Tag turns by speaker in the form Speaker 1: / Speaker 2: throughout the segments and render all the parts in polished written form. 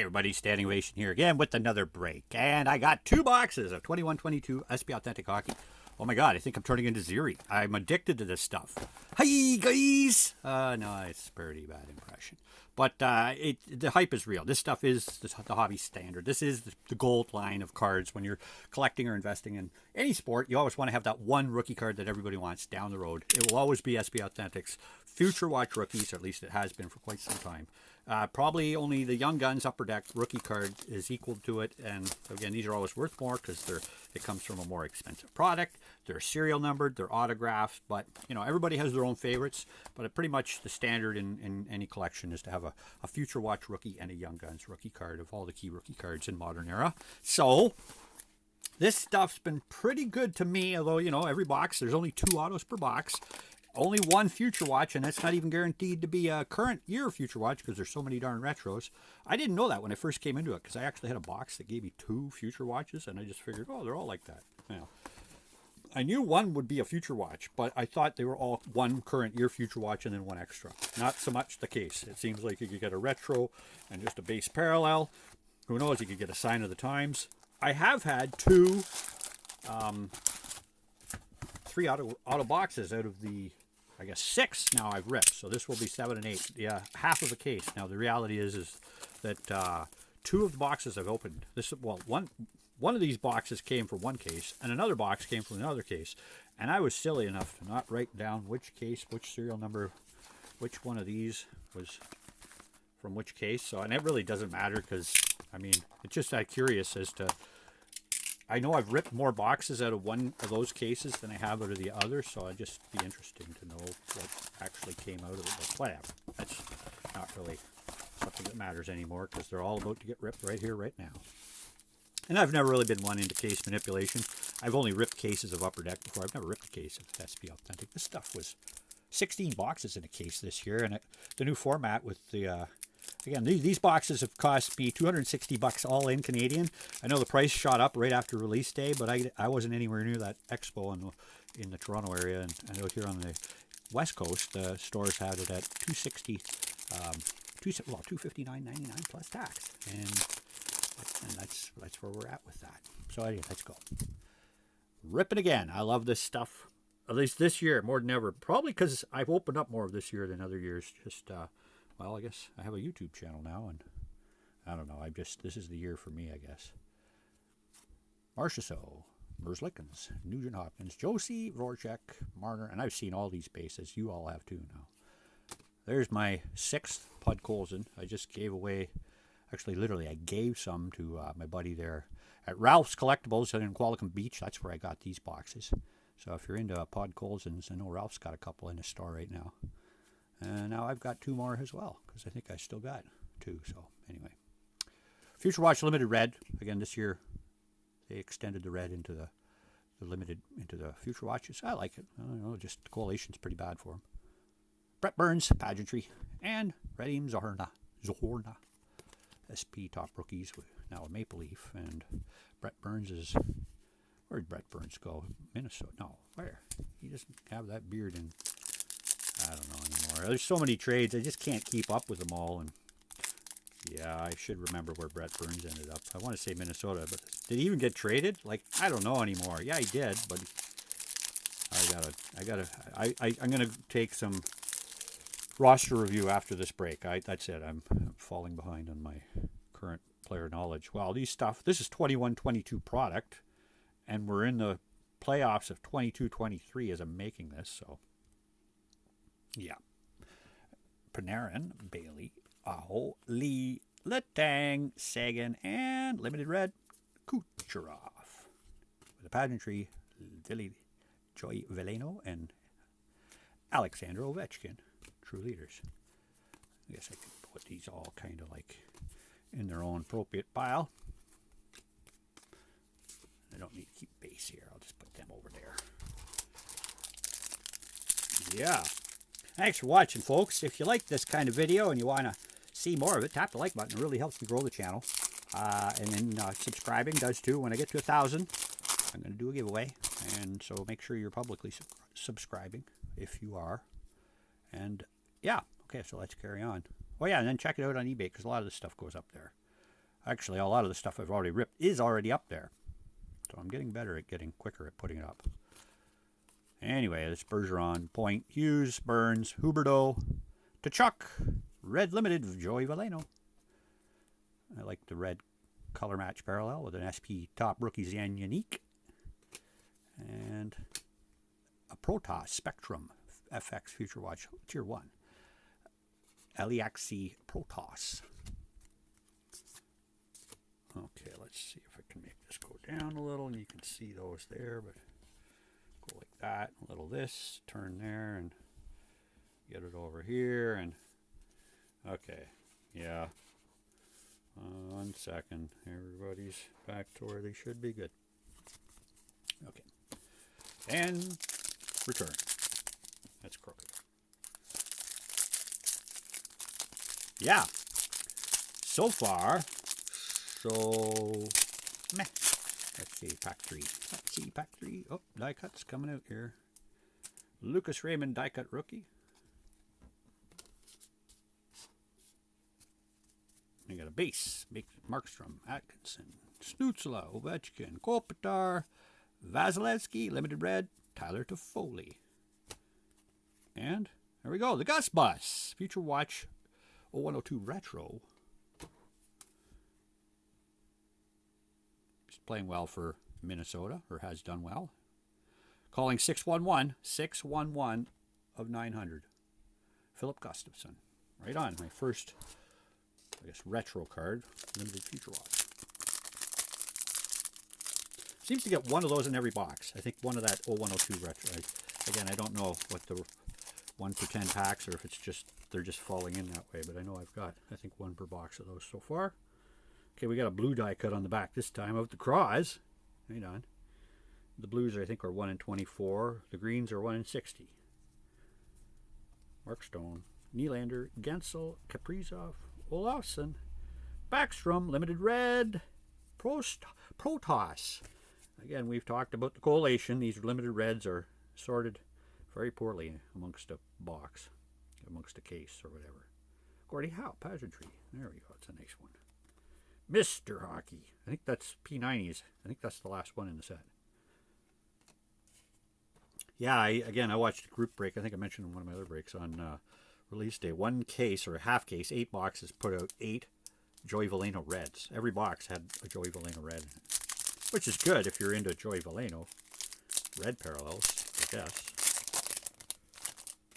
Speaker 1: everybody, standing ovation here again with another break. And I got 2 boxes of 21-22 SPAuthentic hockey. Oh my god, I think I'm turning into Ziri. I'm addicted to this stuff. Hi guys! No, it's a pretty bad impression. But the hype is real. This stuff is the hobby standard. This is the gold line of cards when you're collecting or investing in any sport. You always want to have that one rookie card that everybody wants down the road. It will always be SPAuthentics Future Watch rookies, or at least it has been for quite some time. Probably only the Young Guns Upper Deck rookie card is equal to it. And again, these are always worth more because it comes from a more expensive product. They're serial numbered, they're autographed, but you know, everybody has their own favorites. But pretty much the standard in any collection is to have a Future Watch rookie and a Young Guns rookie card of all the key rookie cards in modern era. So this stuff's been pretty good to me, although, you know, every box, there's only 2 autos per box. Only 1 Future Watch, and that's not even guaranteed to be a current year Future Watch because there's so many darn retros. I didn't know that when I first came into it because I actually had a box that gave me 2 Future Watches, and I just figured, oh, they're all like that. Now, I knew 1 would be a Future Watch, but I thought they were all 1 current year Future Watch and then 1 extra. Not so much the case. It seems like you could get a retro and just a base parallel. Who knows, you could get a sign of the times. I have had 3 auto boxes out of the, I guess 6 now I've ripped. So this will be 7 and 8. Yeah, half of a case. Now the reality is that 2 of the boxes I've opened. One of these boxes came from 1 case, and another box came from another case. And I was silly enough to not write down which case, which serial number, which one of these was from which case. So, and it really doesn't matter because, I mean, it's just that curious as to, I know I've ripped more boxes out of one of those cases than I have out of the other, so it'd just be interesting to know what actually came out of it. But whatever, that's not really something that matters anymore because they're all about to get ripped right here, right now. And I've never really been one into case manipulation. I've only ripped cases of Upper Deck before. I've never ripped a case of SPAuthentic. This stuff was 16 boxes in a case this year, and the new format with the again, these boxes have cost me $260 all in Canadian. I know the price shot up right after release day, but I wasn't anywhere near that expo in the Toronto area, and I know here on the West Coast, the stores had it at $260, $259.99 plus tax, and that's where we're at with that. So anyway, let's go. Rip it again. I love this stuff. At least this year, more than ever. Probably because I've opened up more of this year than other years. Just well, I guess I have a YouTube channel now, and I don't know. This is the year for me, I guess. Marchessault, Merzlikins, Nugent Hopkins, Josie, Voracek, Marner, and I've seen all these bases. You all have too now. There's my 6th Podkolzin. I just gave away, actually literally I gave some to my buddy there at Ralph's Collectibles in Qualicum Beach. That's where I got these boxes. So if you're into Podkolzins, I know Ralph's got a couple in his store right now. And now I've got 2 more as well, because I think I still got 2. So anyway, Future Watch Limited Red. Again, this year they extended the red into the limited into the Future Watches. I like it. I don't know, just the collation's pretty bad for them. Brett Burns, Pageantry, and Radim Zohorna. SP top rookies with now a Maple Leaf, and Brett Burns is, where'd Brett Burns go? Minnesota? No, where? He doesn't have that beard in. I don't know anymore. There's so many trades, I just can't keep up with them all. And yeah, I should remember where Brett Burns ended up. I want to say Minnesota, but did he even get traded? Like, I don't know anymore. Yeah, he did, but I'm gonna take some roster review after this break. That's it. I'm falling behind on my current player knowledge. Well, this is 21-22 product, and we're in the playoffs of 22-23 as I'm making this, so. Yeah. Panarin, Bailey, Aho, Lee, Letang, Sagan, and Limited Red, Kucherov. With a Pageantry, Vili, Joy Veleno, and Alexander Ovechkin. True leaders. I guess I can put these all kind of like in their own appropriate pile. I don't need to keep base here. I'll just put them over there. Yeah. Thanks for watching, folks. If you like this kind of video and you want to see more of it, tap the like button. It really helps me grow the channel. And then subscribing does too. When I get to 1,000, I'm going to do a giveaway. And so make sure you're publicly subscribing if you are. And yeah, okay, so let's carry on. Oh yeah, and then check it out on eBay because a lot of this stuff goes up there. Actually, a lot of the stuff I've already ripped is already up there. So I'm getting better at getting quicker at putting it up. Anyway, this Bergeron, Point, Hughes, Burns, Huberdeau, Tkachuk, Red Limited, Joey Valeno. I like the red color match parallel with an SP Top Rookies and Unique. And a Protoss Spectrum FX Future Watch Tier 1. Eliaxi Protoss. Okay, let's see if I can make this go down a little, and you can see those there, but go like that, a little this, turn there, and get it over here, and okay, yeah. 1 second, everybody's back to where they should be. Good. Okay, and return. That's crooked. Yeah. So far, so meh. Let's see, pack 3. Let's see, pack 3. Oh, die cuts coming out here. Lucas Raymond die cut rookie. We got a base. Markstrom, Atkinson, Snutzla, Ovechkin, Kopitar, Vasilevsky, limited red, Tyler Toffoli. And there we go. The Gus Bus. Future Watch 0102 Retro. He's playing well for Minnesota, or has done well. Calling 611. 611 of 900. Philip Gustafson. Right on. My first, I guess, retro card. Limited Future Watch. Seems to get one of those in every box. I think one of that 0102 retro. Again, I don't know what the 1 for 10 packs, or if it's just they're just falling in that way, but I know I've got, I think, 1 per box of those so far. Okay, we got a blue die cut on the back this time of the Craws. Right on. The blues, I think, are 1 in 24. The greens are 1 in 60. Markstone, Nylander, Gensel, Kaprizov, Olofsson, Backstrom, limited red, Protoss. Again, we've talked about the collation. These limited reds are sorted very poorly amongst a box, amongst a case or whatever. Gordie Howe, pageantry. There we go. It's a nice one. Mr. Hockey. I think that's P90s. I think that's the last one in the set. Yeah, I watched a group break. I think I mentioned in one of my other breaks on release day. 1 case or a half case, 8 boxes, put out 8 Joey Valeno reds. Every box had a Joey Valeno red in it, which is good if you're into Joey Valeno red parallels, I guess.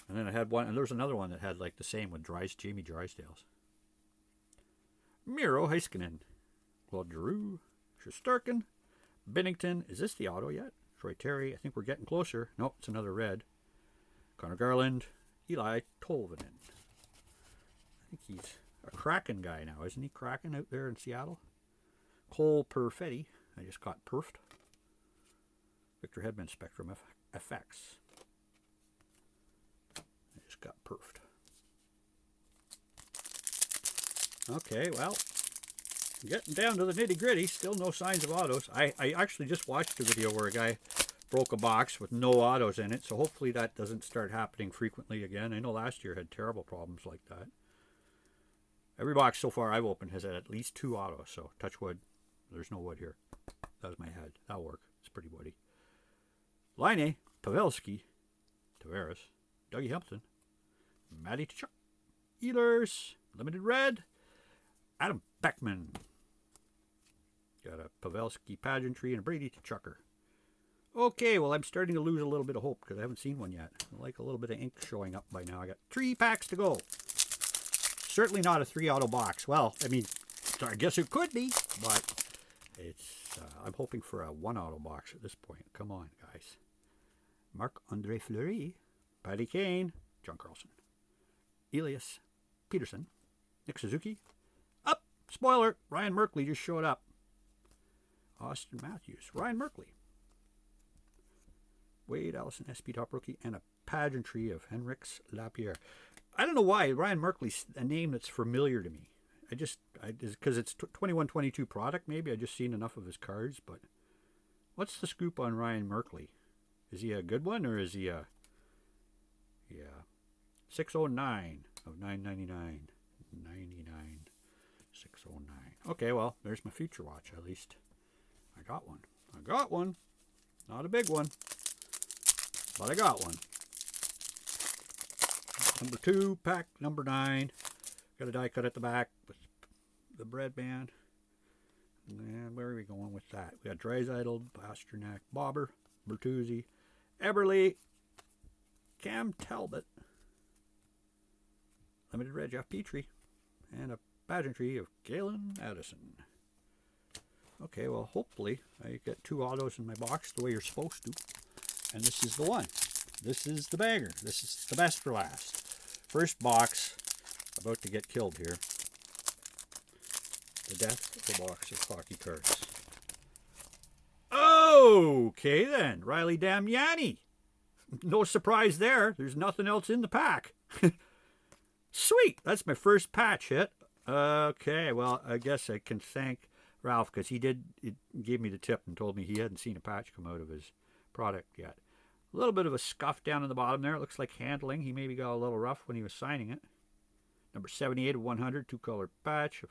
Speaker 1: And then I had one, and there was another one that had like the same with Jamie Drysdale's. Miro Heiskanen, Claude Giroux, Shesterkin, Binnington. Is this the auto yet? Troy Terry. I think we're getting closer. Nope, it's another red. Connor Garland, Eli Tolvanen. I think he's a Kraken guy now, isn't he? Kraken out there in Seattle. Cole Perfetti. I just got perfed. Victor Hedman Spectrum FX. I just got perfed. Okay, well, getting down to the nitty gritty. Still no signs of autos. I actually just watched a video where a guy broke a box with no autos in it, so hopefully that doesn't start happening frequently again. I know last year had terrible problems like that. Every box so far I've opened has had at least 2 autos, so touch wood. There's no wood here. That was my head. That'll work. It's pretty woody. Laine, Pavelski, Tavares, Dougie Hampton, Matty Tkachuk, Ehlers, limited red, Adam Beckman. Got a Pavelski pageantry and a Brady Tkachuker. Okay, well, I'm starting to lose a little bit of hope because I haven't seen one yet. I like a little bit of ink showing up by now. I got 3 packs to go. Certainly not a 3 auto box. Well, I mean, I guess it could be, but it's. I'm hoping for a 1 auto box at this point. Come on, guys. Marc-Andre Fleury, Patty Kane, John Carlson, Elias Peterson, Nick Suzuki. Up! Spoiler! Ryan Merkley just showed up. Austin Matthews, Ryan Merkley. Wade Allison, SP Top Rookie, and a pageantry of Henriks Lapierre. I don't know why Ryan Merkley's a name that's familiar to me. Because it's 21-22 product, maybe. I just seen enough of his cards, but what's the scoop on Ryan Merkley? Is he a good one, or is he a... Yeah. 609 of 999. 99. 609. Okay, well, there's my future watch, at least. I got one. I got one. Not a big one, but I got one. Number 2, pack number 9. Got a die cut at the back with the bread band. And where are we going with that? We got Draisaitl, Pasternak, Bobber, Bertuzzi, Eberle, Cam Talbot, limited red Jeff Petrie, and a pageantry of Galen Addison. Okay, well, hopefully I get 2 autos in my box the way you're supposed to. And this is the one. This is the banger. This is the best for last. First box, about to get killed here. The death of a box of hockey cards. Okay then, Riley Damiani. No surprise there. There's nothing else in the pack. Sweet, that's my first patch hit. Okay, well, I guess I can thank Ralph because he gave me the tip and told me he hadn't seen a patch come out of his product yet. A little bit of a scuff down in the bottom there. It looks like handling. He maybe got a little rough when he was signing it. Number 78 of 100, 2-color patch.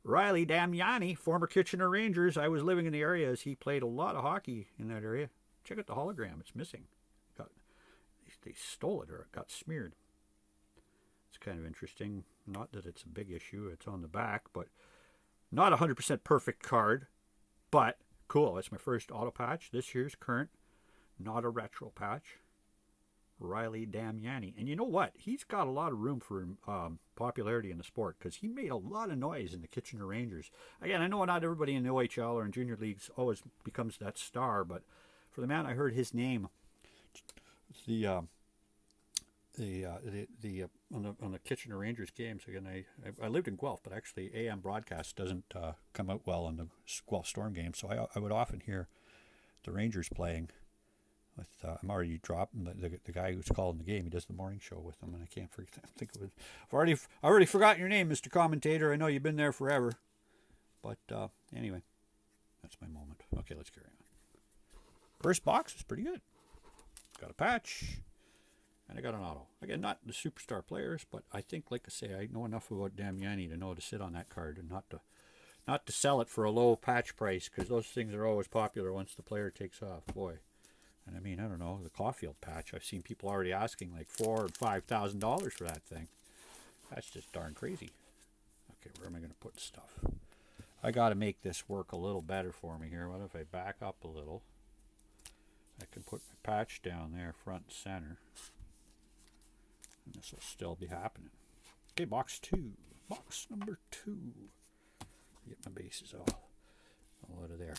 Speaker 1: Riley Damiani, former Kitchener Rangers. I was living in the area as he played a lot of hockey in that area. Check out the hologram. It's missing. They stole it or it got smeared. It's kind of interesting. Not that it's a big issue. It's on the back, but not a 100% perfect card. But cool. That's my first auto patch. This year's current. Not a retro patch. Riley Damiani. And you know what? He's got a lot of room for popularity in the sport because he made a lot of noise in the Kitchener Rangers. Again, I know not everybody in the OHL or in junior leagues always becomes that star, but for the man I heard his name on the Kitchener Rangers games. Again, I lived in Guelph, but actually AM broadcast doesn't come out well in the Guelph Storm games, so I would often hear the Rangers playing with I'm already dropping the guy who's calling the game. He does the morning show with them, and I can't think of it. I've already forgotten your name, Mr. Commentator. I know you've been there forever, but anyway, that's my moment. Okay, let's carry on. First box is pretty good. Got a patch, and I got an auto. Again, not the superstar players, but I think, like I say, I know enough about Damiani to know to sit on that card and not to sell it for a low patch price, because those things are always popular once the player takes off. Boy. And I mean, I don't know, the Caulfield patch, I've seen people already asking like $4,000 or $5,000 for that thing. That's just darn crazy. Okay, where am I going to put stuff? I got to make this work a little better for me here. What if I back up a little? I can put my patch down there front and center. And this will still be happening. Okay, box 2. Box number 2. Get my bases all out of there.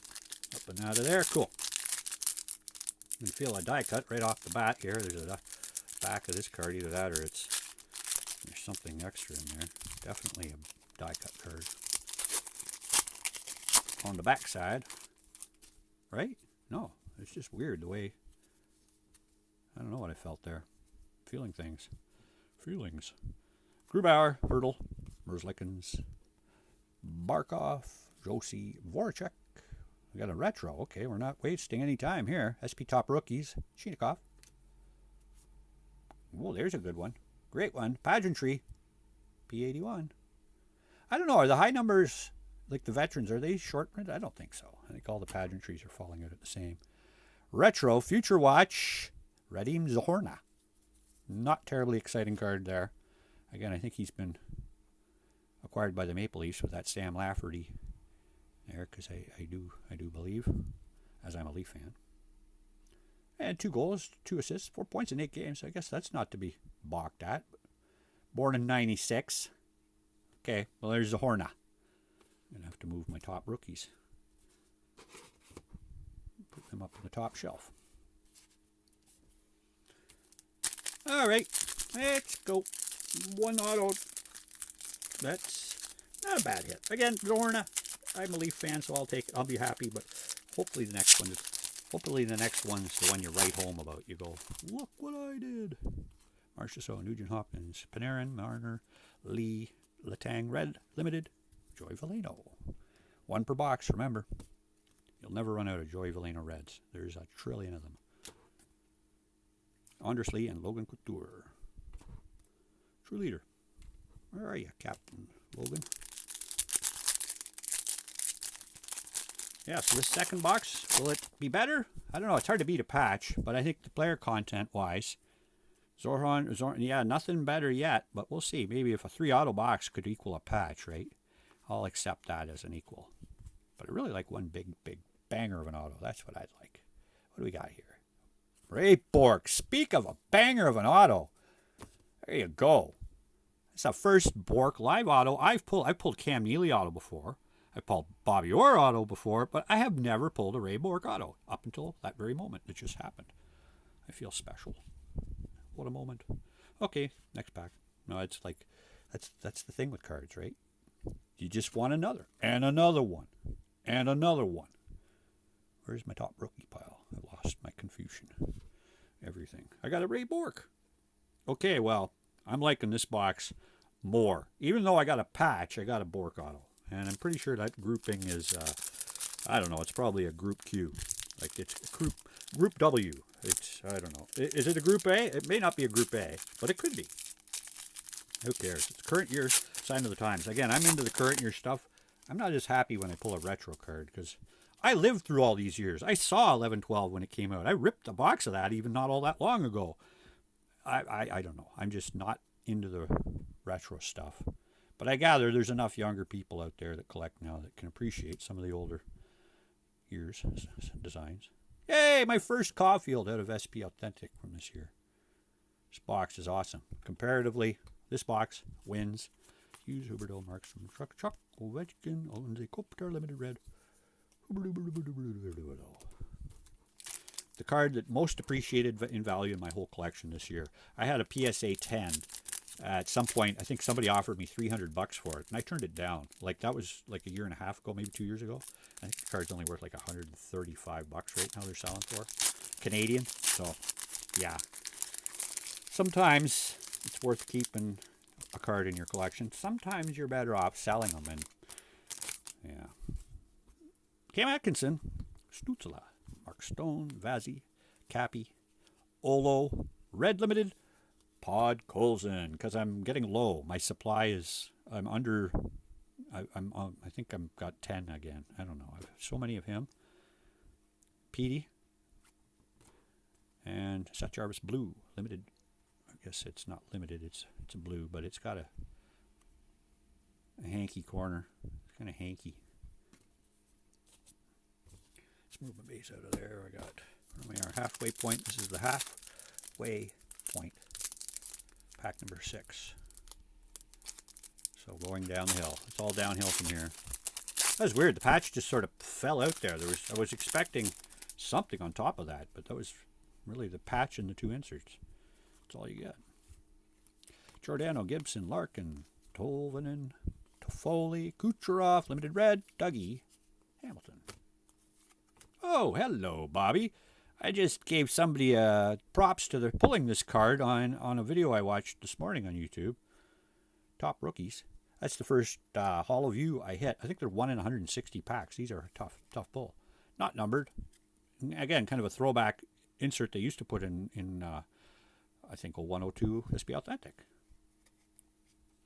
Speaker 1: Up and out of there. Cool. You can feel a die cut right off the bat here. There's a back of this card. Either that or there's something extra in there. Definitely a die cut card. On the back side. Right? No. It's just weird the way... I don't know what I felt there. Feeling things. Feelings. Grubauer, Hurdle, Merzlikens, Barkov, Josie, Voracek. We got a retro. Okay, we're not wasting any time here. SP Top Rookies, Shinikov. Oh, there's a good one. Great one. Pageantry, P81. I don't know. Are the high numbers, like the veterans, are they short print? I don't think so. I think all the pageantries are falling out at the same. Retro, Future Watch, Radim Zohorna. Not terribly exciting card there. Again, I think he's been acquired by the Maple Leafs with that Sam Lafferty there, because I do believe, as I'm a Leaf fan. And 2 goals, 2 assists, 4 points in 8 games. I guess that's not to be balked at. Born in 96. Okay, well, there's Zohorna. I'm going to have to move my top rookies. Put them up on the top shelf. All right, let's go. One auto. That's not a bad hit. Again, Zohorna. I'm a Leaf fan, so I'll take it. I'll be happy, but hopefully the next one's the one you write home about. You go, look what I did. Marchessault, Nugent Hopkins, Panarin, Marner, Lee, Letang, Red, Limited, Joy Veleno. 1 per box, remember. You'll never run out of Joy Veleno Reds. There's a trillion of them. Anders Lee and Logan Couture. True leader. Where are you, Captain Logan? Yeah, so this second box, will it be better? I don't know. It's hard to beat a patch, but I think the player content-wise, Zoran, yeah, nothing better yet, but we'll see. Maybe if a 3-auto box could equal a patch, right? I'll accept that as an equal. But I really like one big banger of an auto. That's what I'd like. What do we got here? Ray Bork. Speak of a banger of an auto. There you go. It's a first Bork live auto. I've pulled Cam Neely auto before. I've pulled Bobby Orr auto before, but I have never pulled a Ray Bork auto up until that very moment. It just happened. I feel special. What a moment. Okay, next pack. No, it's like that's the thing with cards, right? You just want another and another one and another one. Where's my top rookie pile? I lost my confusion. Everything. I got a Ray Bork. Okay, well, I'm liking this box more. Even though I got a patch, I got a Bork auto. And I'm pretty sure that grouping is, I don't know, it's probably a group Q. Like it's group W. It's, I don't know. Is it a group A? It may not be a group A, but it could be. Who cares? It's current year, sign of the times. Again, I'm into the current year stuff. I'm not as happy when I pull a retro card because I lived through all these years. I saw 11-12 when it came out. I ripped a box of that even not all that long ago. I don't know. I'm just not into the retro stuff. But I gather there's enough younger people out there that collect now that can appreciate some of the older years designs. Yay, my first Caulfield out of SPAuthentic from this year. This box is awesome. Comparatively, this box wins. Hughes, Huberdeau, Markstrom, Chuck, Ovechkin, Olenze, Kopitar, Limited Red. The card that most appreciated in value in my whole collection this year. I had a PSA 10. At some point, I think somebody offered me $300 for it, and I turned it down. Like, that was like a year and a half ago, maybe 2 years ago. I think the card's only worth like $135 right now they're selling for. Canadian. So, yeah. Sometimes it's worth keeping a card in your collection. Sometimes you're better off selling them. And, yeah. Cam Atkinson, Stutzla, Mark Stone, Vazzy, Cappy, Olo, Red Limited, Pod Colson, because I'm getting low. My supply is, I'm under, I think I've got 10 again. I don't know. I have so many of him. Petey. And Seth Jarvis Blue, limited. I guess it's not limited. It's a blue, but it's got a hanky corner. It's kind of hanky. Let's move my base out of there. I got, where we are, halfway point. This is the halfway point. Pack number 6. So going down the hill. It's all downhill from here. That was weird. The patch just sort of fell out there. I was expecting something on top of that, but that was really the patch and the 2 inserts. That's all you get. Giordano, Gibson, Larkin, Tolvanen, Toffoli, Kucherov, Limited Red, Dougie, Hamilton. Oh, hello, Bobby. I just gave somebody props to their pulling this card on a video I watched this morning on YouTube. Top rookies. That's the first Hall of View I hit. I think they're 1 in 160 packs. These are a tough pull. Not numbered. Again, kind of a throwback insert they used to put in I think a 102 SPAuthentic.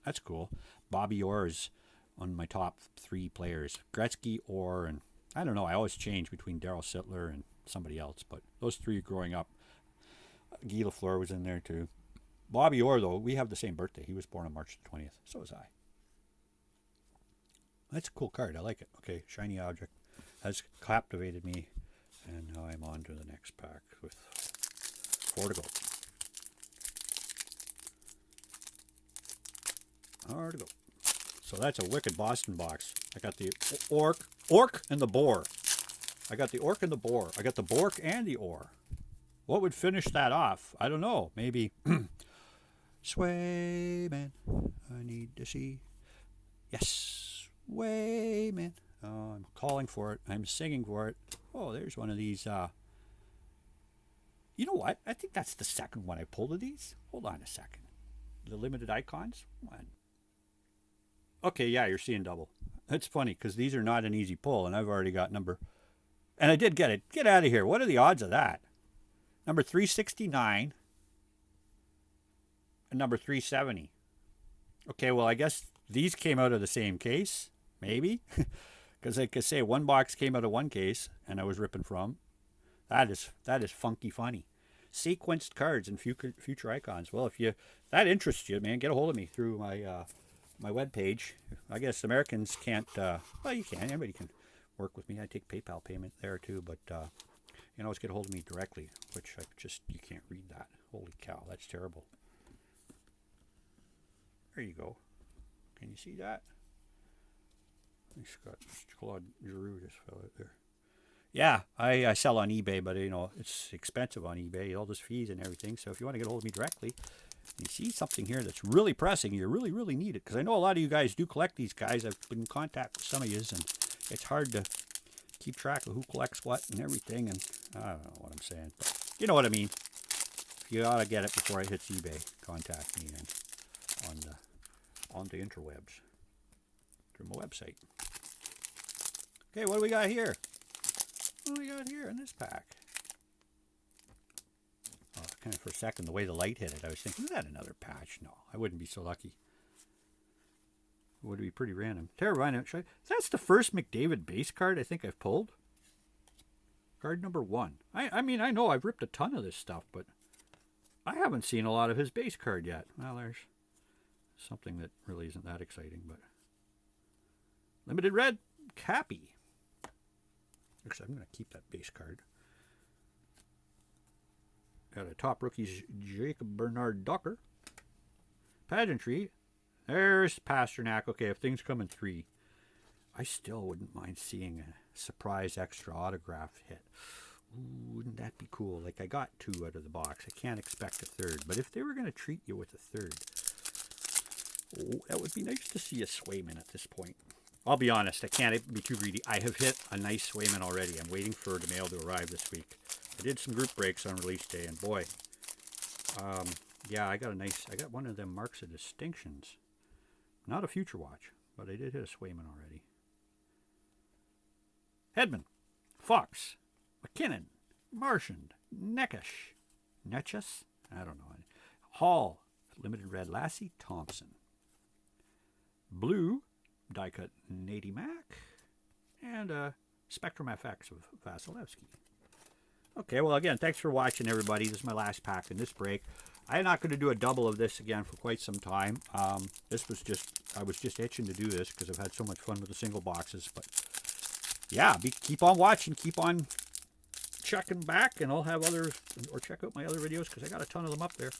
Speaker 1: That's cool. Bobby Orr is on my top 3 players. Gretzky, Orr, and I don't know. I always change between Darryl Sittler and somebody else, but those 3 growing up. Guy Lafleur was in there too. Bobby Orr, though, we have the same birthday. He was born on March the 20th. So was I. That's a cool card. I like it. Okay, shiny object has captivated me, and now I'm on to the next pack with 4 to go. 4 to go. So that's a wicked Boston box. I got the Orc and the Boar. I got the Orc and the Boar. I got the Bork and the Orr. What would finish that off? I don't know. Maybe Sway Man. I need to see. Yes. Sway Man. Oh, I'm calling for it. I'm singing for it. Oh, there's one of these. You know what? I think that's the second one I pulled of these. Hold on a second. The limited icons. One. Okay, yeah, you're seeing double. That's funny because these are not an easy pull, and I've already got number. And I did get it. Get out of here. What are the odds of that? Number 369 and number 370. Okay, well, I guess these came out of the same case. Maybe. Because like I say, one box came out of one case, and I was ripping from. That is funky funny. Sequenced cards and future icons. Well, if that interests you, man, get a hold of me through my webpage. I guess Americans can't. Well, you can. Anybody can work with me. I take PayPal payment there too, but you can always get a hold of me directly. Which you can't read that. Holy cow, that's terrible. There you go. Can you see that? Claude Giroux just fell out there. Yeah, I sell on eBay, but it's expensive on eBay, all those fees and everything. So if you want to get a hold of me directly, you see something here that's really pressing, you really, really need it. Because I know a lot of you guys do collect these guys. I've been in contact with some of you, and it's hard to keep track of who collects what and everything. And I don't know what I'm saying, but you know what I mean. If you ought to get it before it hits eBay, contact me on the interwebs through my website. Okay, what do we got here? What do we got here in this pack? Oh, kind of for a second, the way the light hit it, I was thinking, is that another patch? No, I wouldn't be so lucky. It would be pretty random. Terravine, that's the first McDavid base card I think I've pulled. Card number 1. I mean, I know I've ripped a ton of this stuff, but I haven't seen a lot of his base card yet. Well, there's something that really isn't that exciting, but limited red Cappy. Actually, I'm going to keep that base card. Got a top rookies, Jacob Bernard Docker. Pageantry. There's Pasternak. Okay, if things come in 3, I still wouldn't mind seeing a surprise extra autograph hit. Ooh, wouldn't that be cool? Like, I got 2 out of the box. I can't expect a 3rd. But if they were going to treat you with a 3rd, oh, that would be nice to see a Swayman at this point. I'll be honest, I can't be too greedy. I have hit a nice Swayman already. I'm waiting for the mail to arrive this week. I did some group breaks on release day, and boy, yeah, I got one of them marks of distinctions. Not a Future Watch, but I did hit a Swayman already. Hedman, Fox, McKinnon, Marchand, Neckish, Netchus, I don't know. Hall, limited red Lassie, Thompson. Blue, die cut Nady Mac, and Spectrum FX of Vasilevsky. Okay, well, again, thanks for watching, everybody. This is my last pack in this break. I'm not going to do a double of this again for quite some time. I was just itching to do this because I've had so much fun with the single boxes. But yeah, keep on watching, keep on checking back, and I'll have others, or check out my other videos because I got a ton of them up there.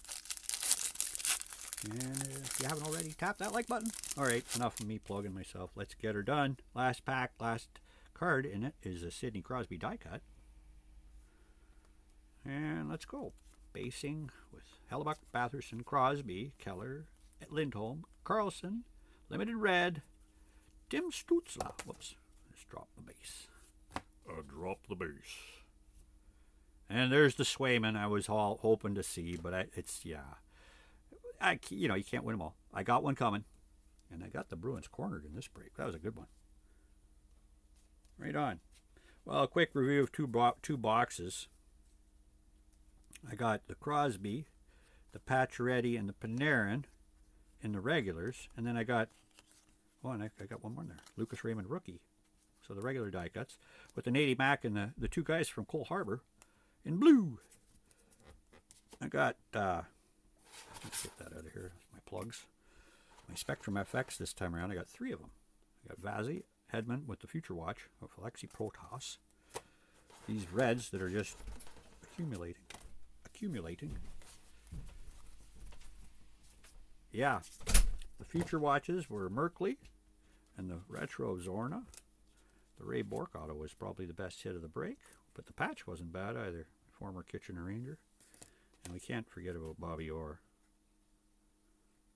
Speaker 1: And if you haven't already, tap that like button. All right, enough of me plugging myself. Let's get her done. Last pack, last card in it is a Sidney Crosby die cut. And let's go. Basing with Hellebuck, Batherson, Crosby, Keller, Lindholm, Carlson, limited red, Tim Stützle. Whoops, let's drop the base. Drop the base. And there's the Swayman I was all hoping to see, but you can't win them all. I got one coming, and I got the Bruins cornered in this break. That was a good one. Right on. Well, a quick review of two boxes. I got the Crosby, the Pacioretty, and the Panarin in the regulars, and then I got one more there. Lucas Raymond rookie. So the regular die cuts with the Nady Mac and the 2 guys from Cole Harbor in blue. I got let's get that out of here. My plugs. My Spectrum FX this time around. I got 3 of them. I got Vazzy, Hedman with the Future Watch of Alexei Protas. These reds that are just accumulating. Yeah, the Future Watches were Merkley and the Retro Zorna. The Ray Bork auto was probably the best hit of the break, but the patch wasn't bad either. Former Kitchener Ranger. And we can't forget about Bobby Orr.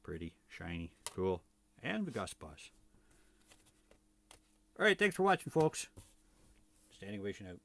Speaker 1: Pretty, shiny, cool. And the Gus Bus. All right, thanks for watching, folks. Standing ovation out.